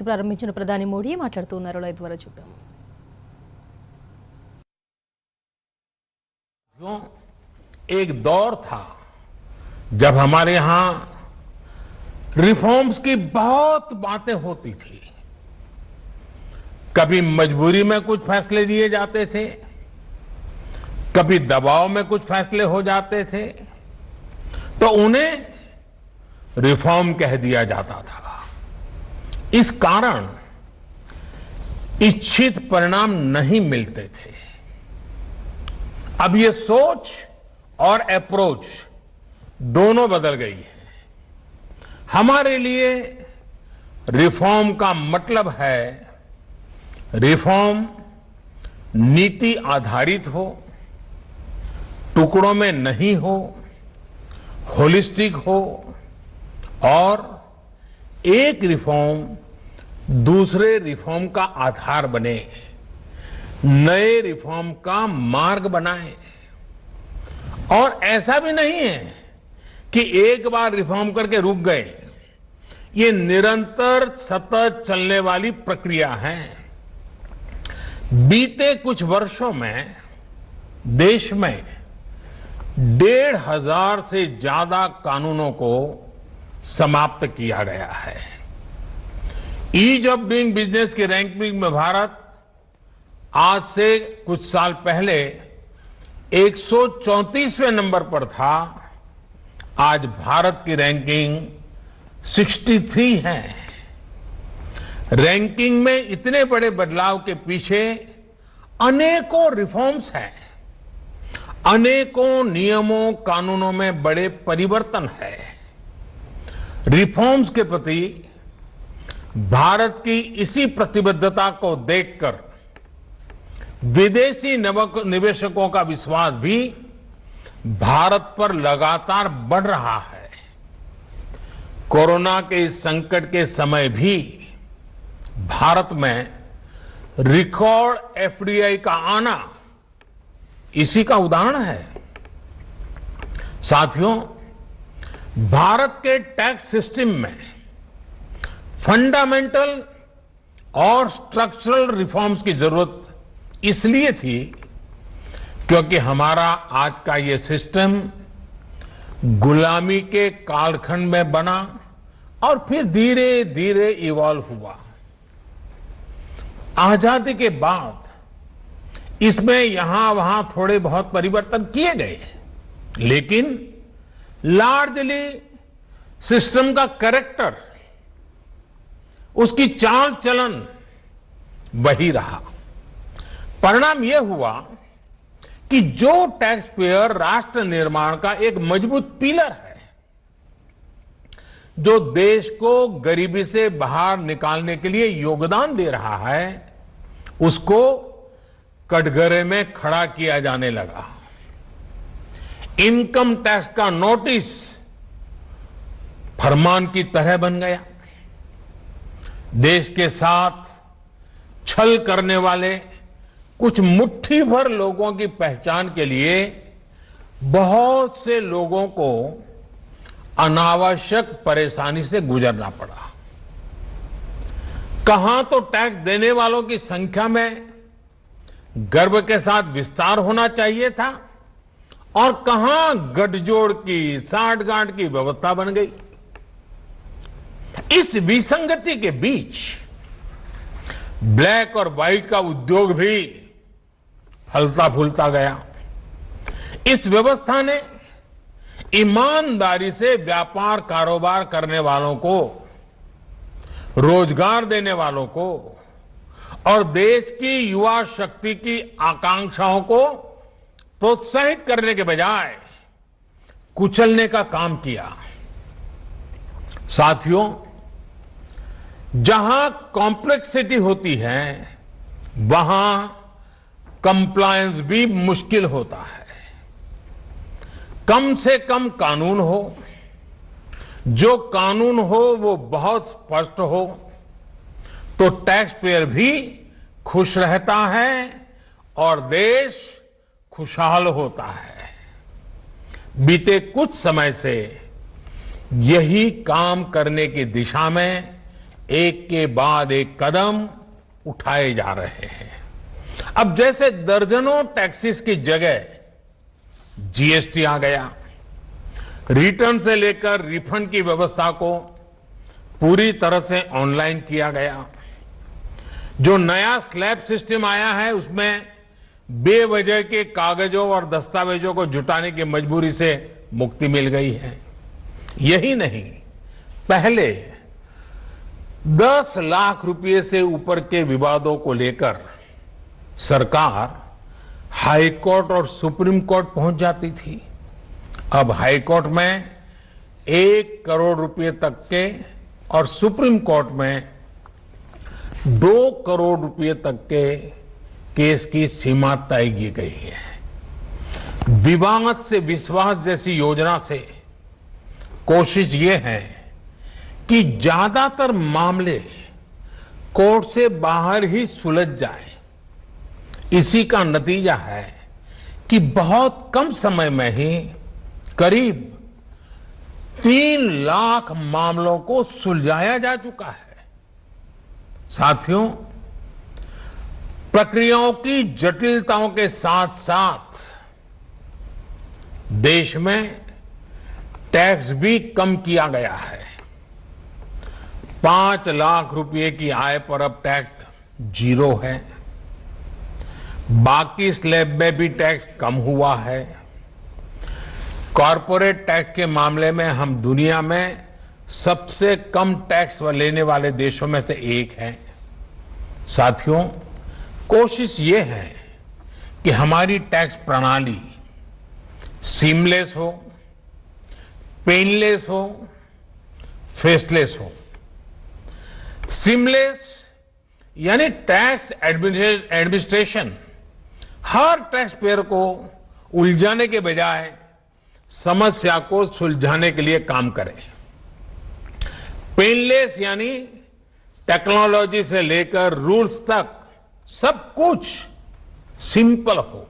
ప్రారంభించిన ప్రధాని మోడీ మాట్లాడుతున్నారు. లైవ్ ద్వారా చూద్దాం. एक दौर था जब हमारे यहां रिफॉर्म्स की बहुत बातें होती थी. कभी मजबूरी में कुछ फैसले लिए जाते थे, कभी दबाव में कुछ फैसले हो जाते थे, तो उन्हें रिफॉर्म कह दिया जाता था. इस कारण इच्छित परिणाम नहीं मिलते थे. अब ये सोच और अप्रोच दोनों बदल गई है. हमारे लिए रिफॉर्म का मतलब है रिफॉर्म नीति आधारित हो, टुकड़ों में नहीं हो, होलिस्टिक हो और एक रिफॉर्म दूसरे रिफॉर्म का आधार बने, नए रिफॉर्म का मार्ग बनाए. और ऐसा भी नहीं है कि एक बार रिफॉर्म करके रुक गए. ये निरंतर सतत चलने वाली प्रक्रिया है. बीते कुछ वर्षों में देश में 1,500 से ज्यादा कानूनों को समाप्त किया गया है. ईज ऑफ डूइंग बिजनेस की रैंकिंग में भारत आज से कुछ साल पहले 134वें नंबर पर था. आज भारत की रैंकिंग 63 है. रैंकिंग में इतने बड़े बदलाव के पीछे अनेकों रिफॉर्म्स हैं, अनेकों नियमों कानूनों में बड़े परिवर्तन है. रिफॉर्म्स के प्रति भारत की इसी प्रतिबद्धता को देखकर विदेशी निवेशकों का विश्वास भी भारत पर लगातार बढ़ रहा है. कोरोना के इस संकट के समय भी भारत में रिकॉर्ड एफडीआई का आना इसी का उदाहरण है. साथियों, भारत के टैक्स सिस्टम में फंडामेंटल और स्ट्रक्चरल रिफॉर्म्स की जरूरत इसलिए थी क्योंकि हमारा आज का ये सिस्टम गुलामी के कालखंड में बना और फिर धीरे धीरे इवॉल्व हुआ. आजादी के बाद इसमें यहां वहां थोड़े बहुत परिवर्तन किए गए, लेकिन लार्जली सिस्टम का कैरेक्टर, उसकी चाल चलन वही रहा. परिणाम यह हुआ कि जो टैक्स पेयर राष्ट्र निर्माण का एक मजबूत पिलर है, जो देश को गरीबी से बाहर निकालने के लिए योगदान दे रहा है, उसको कटघरे में खड़ा किया जाने लगा. इनकम टैक्स का नोटिस फरमान की तरह बन गया. देश के साथ छल करने वाले कुछ मुट्ठी भर लोगों की पहचान के लिए बहुत से लोगों को अनावश्यक परेशानी से गुजरना पड़ा. कहां तो टैक्स देने वालों की संख्या में गर्व के साथ विस्तार होना चाहिए था और कहां गठजोड़ की, साठगांठ की व्यवस्था बन गई. इस विसंगति के बीच ब्लैक और व्हाइट का उद्योग भी फलता फूलता गया. इस व्यवस्था ने ईमानदारी से व्यापार कारोबार करने वालों को, रोजगार देने वालों को और देश की युवा शक्ति की आकांक्षाओं को प्रोत्साहित करने के बजाय कुचलने का काम किया. साथियों, जहां कॉम्प्लेक्सिटी होती है वहां कंप्लायंस भी मुश्किल होता है. कम से कम कानून हो, जो कानून हो वो बहुत स्पष्ट हो, तो टैक्स पेयर भी खुश रहता है और देश खुशहाल होता है. बीते कुछ समय से यही काम करने की दिशा में एक के बाद एक कदम उठाए जा रहे हैं। अब जैसे दर्जनों टैक्सेस की जगह जीएसटी आ गया, रिटर्न से लेकर रिफंड की व्यवस्था को पूरी तरह से ऑनलाइन किया गया। जो नया स्लैब सिस्टम आया है उसमें बेवजह के कागजों और दस्तावेजों को जुटाने की मजबूरी से मुक्ति मिल गई है। यही नहीं, पहले 10 लाख रुपए से ऊपर के विवादों को लेकर सरकार हाई कोर्ट और सुप्रीम कोर्ट पहुंच जाती थी। अब हाई कोर्ट में 1 करोड़ रुपए तक के और सुप्रीम कोर्ट में 2 करोड़ रुपए तक के केस की सीमा तय की गई है। विवाद से विश्वास जैसी योजना से कोशिश ये है कि ज्यादातर मामले कोर्ट से बाहर ही सुलझ जाए। इसी का नतीजा है कि बहुत कम समय में ही करीब 3 लाख मामलों को सुलझाया जा चुका है। साथियों, प्रक्रियाओं की जटिलताओं के साथ साथ देश में टैक्स भी कम किया गया है। 5 लाख रुपए की आय पर अब टैक्स 0 है। बाकी स्लैब में भी टैक्स कम हुआ है। कॉरपोरेट टैक्स के मामले में हम दुनिया में सबसे कम टैक्स लेने वाले देशों में से एक हैं। साथियों, कोशिश ये है कि हमारी टैक्स प्रणाली सीमलेस हो, पेनलेस हो, फेसलेस हो। सीमलेस यानी टैक्स एडमिनिस्ट्रेशन हर टैक्स पेयर को उलझाने के बजाय समस्या को सुलझाने के लिए काम करे। पेनलेस यानी टेक्नोलॉजी से लेकर रूल्स तक सब कुछ सिंपल हो।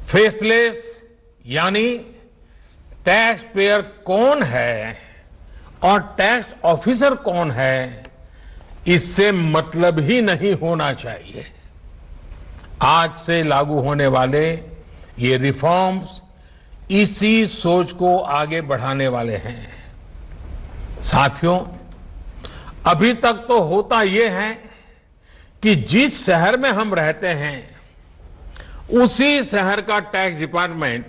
फेसलेस यानी टैक्स पेयर कौन है और टैक्स ऑफिसर कौन है, इससे मतलब ही नहीं होना चाहिए। आज से लागू होने वाले ये रिफॉर्म्स इसी सोच को आगे बढ़ाने वाले हैं। साथियों, अभी तक तो होता यह है कि जिस शहर में हम रहते हैं उसी शहर का टैक्स डिपार्टमेंट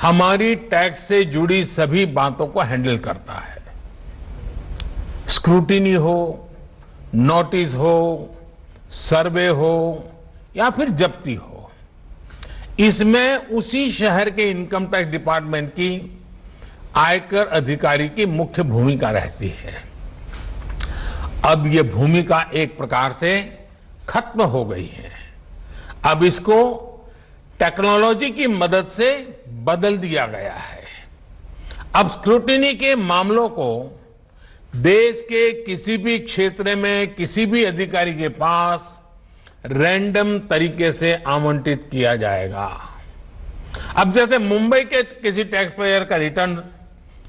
हमारी टैक्स से जुड़ी सभी बातों को हैंडल करता है। स्क्रूटिनी हो, नोटिस हो, सर्वे हो या फिर जब्ती हो, इसमें उसी शहर के इनकम टैक्स डिपार्टमेंट की आयकर अधिकारी की मुख्य भूमिका रहती है। अब ये भूमिका एक प्रकार से खत्म हो गई है। अब इसको टेक्नोलॉजी की मदद से बदल दिया गया है। अब स्क्रूटिनी के मामलों को देश के किसी भी क्षेत्र में किसी भी अधिकारी के पास रैंडम तरीके से आवंटित किया जाएगा। अब जैसे मुंबई के किसी टैक्स पेयर का रिटर्न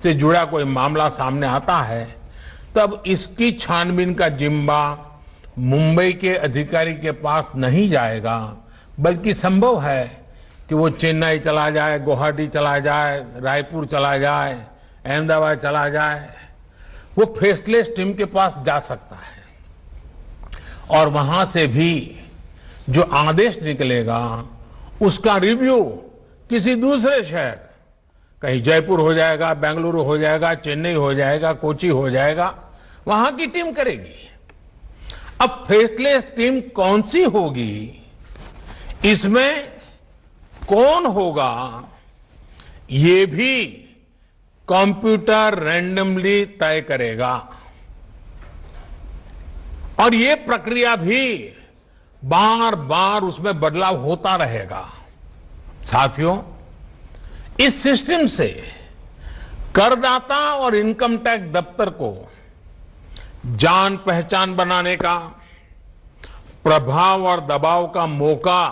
से जुड़ा कोई मामला सामने आता है, तब इसकी छानबीन का जिम्मा मुंबई के अधिकारी के पास नहीं जाएगा, बल्कि संभव है कि वो चेन्नई चला जाए, गुवाहाटी चला जाए, रायपुर चला जाए, अहमदाबाद चला जाए। वो फेसलेस टीम के पास जा सकता है और वहां से भी जो आदेश निकलेगा उसका रिव्यू किसी दूसरे शहर, कहीं जयपुर हो जाएगा, बेंगलुरु हो जाएगा, चेन्नई हो जाएगा, कोची हो जाएगा, वहां की टीम करेगी। अब फेसलेस टीम कौन सी होगी, इसमें कौन होगा, ये भी कंप्यूटर रैंडमली तय करेगा। और ये प्रक्रिया भी बार बार उसमें बदलाव होता रहेगा। साथियों, इस सिस्टम से करदाता और इनकम टैक्स दफ्तर को जान पहचान बनाने का, प्रभाव और दबाव का मौका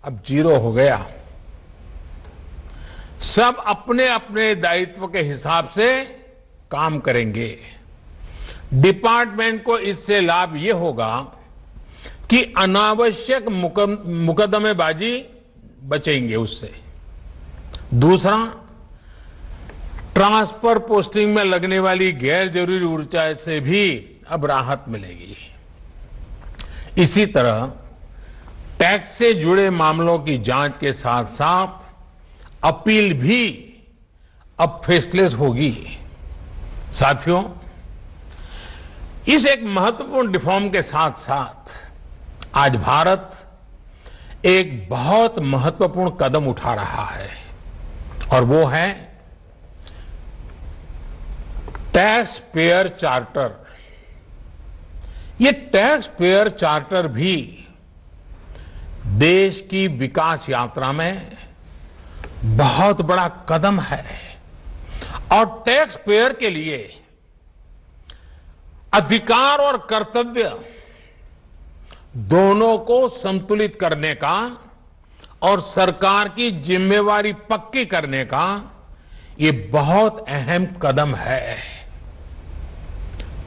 अब 0 हो गया। सब अपने अपने दायित्व के हिसाब से काम करेंगे। डिपार्टमेंट को इससे लाभ ये होगा कि अनावश्यक मुकदमेबाजी बचेंगे उससे। दूसरा, ट्रांसफर पोस्टिंग में लगने वाली गैर जरूरी ऊर्जा से भी अब राहत मिलेगी। इसी तरह टैक्स से जुड़े मामलों की जांच के साथ साथ अपील भी अब फेसलेस होगी। साथियों, इस एक महत्वपूर्ण रिफॉर्म के साथ साथ आज भारत एक बहुत महत्वपूर्ण कदम उठा रहा है और वो है टैक्स पेयर चार्टर। ये टैक्स पेयर चार्टर भी देश की विकास यात्रा में बहुत बड़ा कदम है और टैक्स पेयर के लिए अधिकार और कर्तव्य दोनों को संतुलित करने का और सरकार की जिम्मेवारी पक्की करने का ये बहुत अहम कदम है।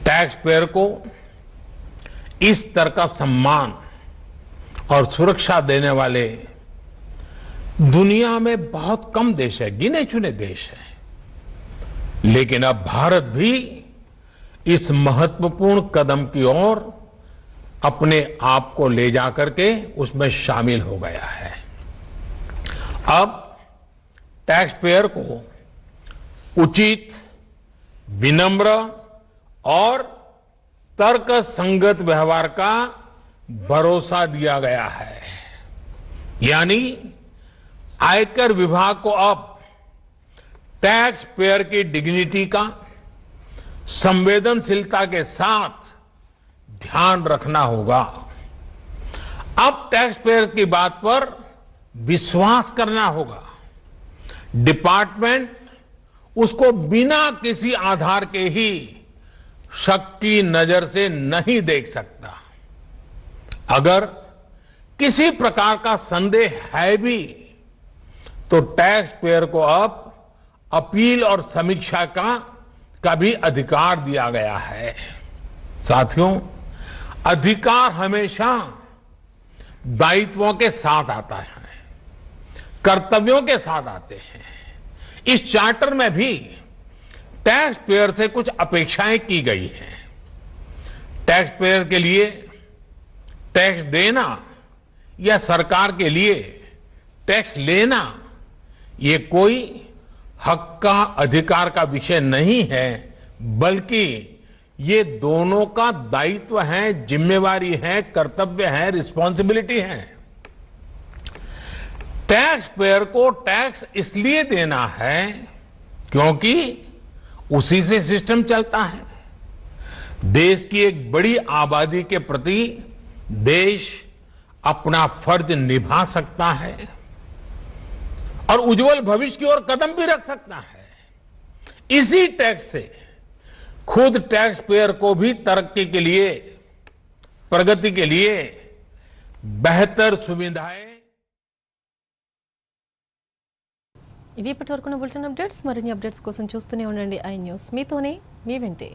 टैक्स पेयर को इस तरह का सम्मान और सुरक्षा देने वाले दुनिया में बहुत कम देश है, गिने चुने देश है। लेकिन अब भारत भी इस महत्वपूर्ण कदम की ओर अपने आप को ले जाकर के उसमें शामिल हो गया है। अब टैक्स पेयर को उचित, विनम्र और तर्क संगत व्यवहार का भरोसा दिया गया है। यानी आयकर विभाग को अब टैक्स पेयर की डिग्निटी का संवेदनशीलता के साथ ध्यान रखना होगा। अब टैक्स पेयर की बात पर विश्वास करना होगा। डिपार्टमेंट उसको बिना किसी आधार के ही शक की नजर से नहीं देख सकता। अगर किसी प्रकार का संदेह है भी तो टैक्स पेयर को अब अपील और समीक्षा का भी अधिकार दिया गया है। साथियों, अधिकार हमेशा दायित्वों के साथ आता है, कर्तव्यों के साथ आते हैं। इस चार्टर में भी टैक्स पेयर से कुछ अपेक्षाएं की गई हैं। टैक्स पेयर के लिए टैक्स देना या सरकार के लिए टैक्स लेना ये कोई हक का, अधिकार का विषय नहीं है, बल्कि ये दोनों का दायित्व है, जिम्मेवारी है, कर्तव्य है, रिस्पॉन्सिबिलिटी है। टैक्स पेयर को टैक्स इसलिए देना है क्योंकि उसी से सिस्टम चलता है। देश की एक बड़ी आबादी के प्रति देश अपना फर्ज निभा सकता है और उज्जवल भविष्य की ओर कदम भी रख सकता है। इसी टैक्स से खुद टैक्स पेयर को भी तरक्की के लिए, प्रगति के लिए बेहतर सुविधाएं। ఇవి ఇప్పటివరకు బులెటిన్ అప్డేట్స్. మరిన్ని అప్డేట్స్ కోసం చూస్తూనే ఉండండి ఐ న్యూస్. మీతోనే మీ వెంటే.